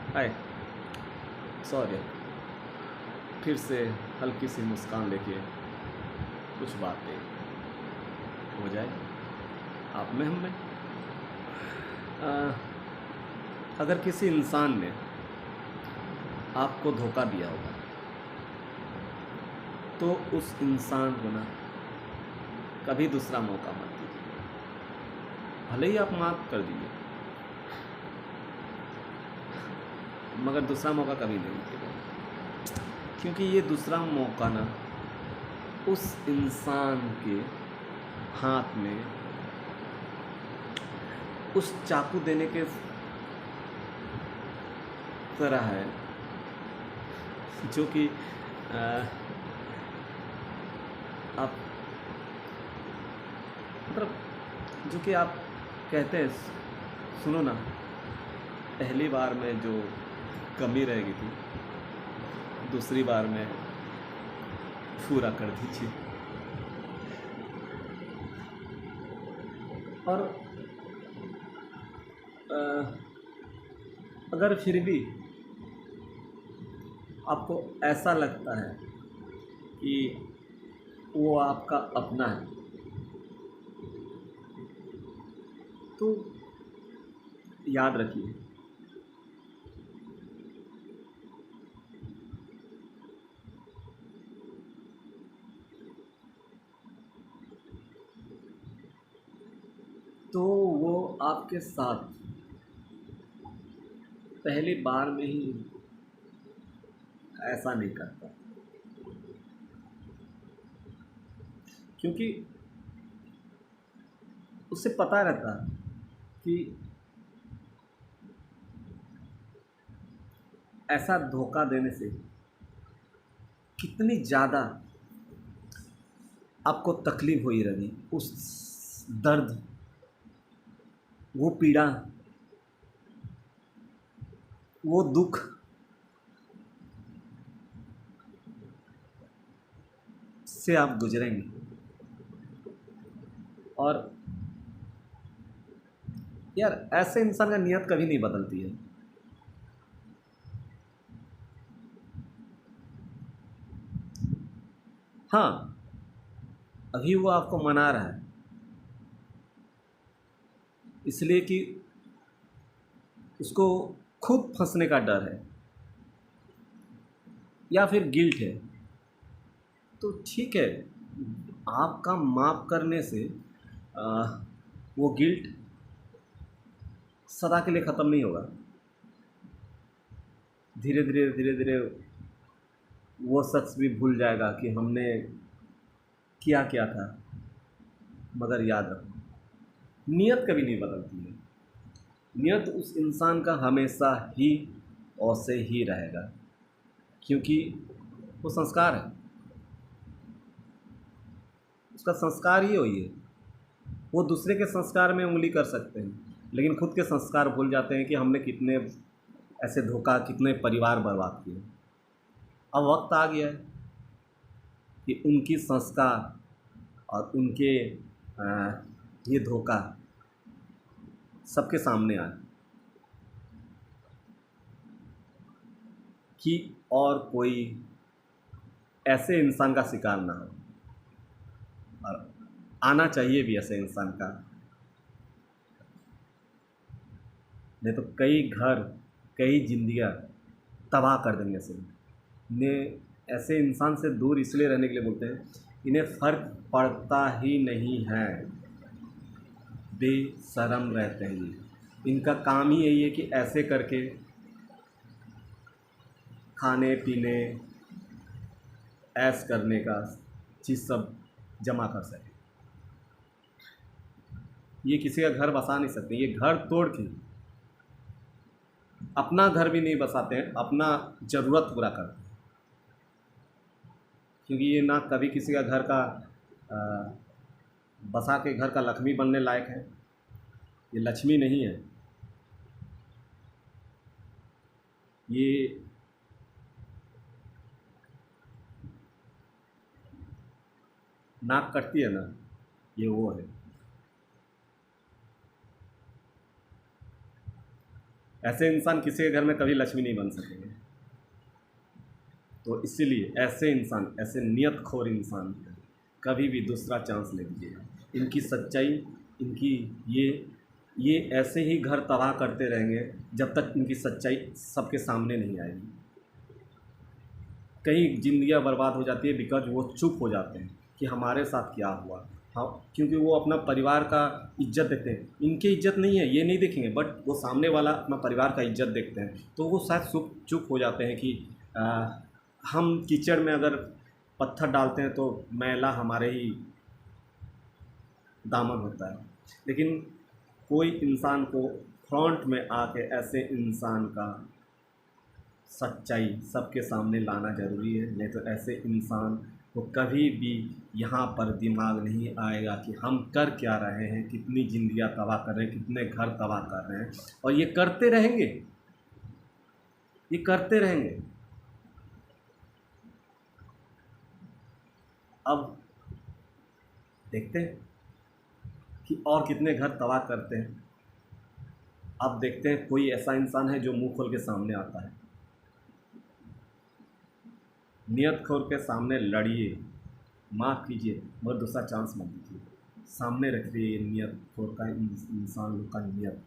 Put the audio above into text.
हाय। Sorry, फिर से हल्की सी मुस्कान लेके कुछ बातें हो जाए आप में हम में। अ, अगर किसी इंसान ने आपको धोखा दिया होगा तो उस इंसान को ना कभी दूसरा मौका मत दीजिए। भले ही आप माफ़ कर दीजिए मगर दूसरा मौका कभी नहीं दीजिएगा, क्योंकि ये दूसरा मौका ना उस इंसान के हाथ में उस चाकू देने के तरह है जो कि आप मतलब जो कि आप कहते हैं, सुनो ना, पहली बार में जो कमी रहेगी थी दूसरी बार में पूरा कर दीजिए। और अ, अगर फिर भी आपको ऐसा लगता है कि वो आपका अपना है तो याद रखिए, तो वो आपके साथ पहली बार में ही ऐसा नहीं करता, क्योंकि उसे पता रहता कि ऐसा धोखा देने से कितनी ज़्यादा आपको तकलीफ हुई रहेगी। उस दर्द, वो पीड़ा, वो दुख से आप गुजरेंगे। और यार, ऐसे इंसान का नियत कभी नहीं बदलती है। हाँ, अभी वो आपको मना रहा है इसलिए कि उसको खुद फंसने का डर है या फिर गिल्ट है, तो ठीक है। आपका माफ़ करने से आ, वो गिल्ट सदा के लिए ख़त्म नहीं होगा। धीरे धीरे धीरे धीरे वो शख्स भी भूल जाएगा कि हमने किया क्या था। मगर याद रखो, नियत कभी नहीं बदलती है। नियत उस इंसान का हमेशा ही वैसे ही रहेगा, क्योंकि वो संस्कार है, उसका संस्कार ही वही है। वो दूसरे के संस्कार में उंगली कर सकते हैं लेकिन खुद के संस्कार भूल जाते हैं कि हमने कितने ऐसे धोखा, कितने परिवार बर्बाद किए। अब वक्त आ गया है कि उनकी संस्कार और उनके ये धोखा सबके सामने आए, कि और कोई ऐसे इंसान का शिकार ना हो। और आना चाहिए भी ऐसे इंसान का, नहीं तो कई घर, कई जिंदगियां तबाह कर देंगे ऐसे। इन्हें ऐसे इंसान से दूर इसलिए रहने के लिए बोलते हैं, इन्हें फ़र्क पड़ता ही नहीं है, बेशरम रहते हैं ये। इनका काम ही यही है कि ऐसे करके खाने पीने, ऐश करने का चीज़ सब जमा कर सके। ये किसी का घर बसा नहीं सकते, ये घर तोड़ के अपना घर भी नहीं बसाते हैं, अपना ज़रूरत पूरा करते हैं। क्योंकि ये ना कभी किसी का घर का बसा के घर का लक्ष्मी बनने लायक है। ये लक्ष्मी नहीं है, ये नाक कटती है ना, ये वो है। ऐसे इंसान किसी के घर में कभी लक्ष्मी नहीं बन सकेंगे। तो इसीलिए ऐसे इंसान, ऐसे नियतखोर इंसान कभी भी दूसरा चांस ले लीजिएगा। इनकी सच्चाई, इनकी ये ऐसे ही घर तबाह करते रहेंगे जब तक इनकी सच्चाई सबके सामने नहीं आएगी। कई जिंदगियां बर्बाद हो जाती है बिकॉज वो चुप हो जाते हैं कि हमारे साथ क्या हुआ। हाँ, क्योंकि वो अपना परिवार का इज्जत देखते हैं, इनकी इज्जत नहीं है ये नहीं देखेंगे, बट वो सामने वाला अपना परिवार का इज्जत देखते हैं, तो वो शायद चुप हो जाते हैं कि हम कीचड़ में अगर पत्थर डालते हैं तो मैला हमारे ही दामन होता है। लेकिन कोई इंसान को फ्रंट में आके ऐसे इंसान का सच्चाई सबके सामने लाना ज़रूरी है, नहीं तो ऐसे इंसान को कभी भी यहाँ पर दिमाग नहीं आएगा कि हम कर क्या रहे हैं, कितनी ज़िंदगियाँ तबाह कर रहे हैं, कितने घर तबाह कर रहे हैं। और ये करते रहेंगे, ये करते रहेंगे। अब देखते हैं कि और कितने घर तबाह करते हैं। अब देखते हैं कोई ऐसा इंसान है जो मुंह खोल के सामने आता है। नियतखोर के सामने लड़िए, माफ़ कीजिए मगर दूसरा चांस मत दीजिए। सामने रखिए नियतखोर का, इंसान लोग का नियत।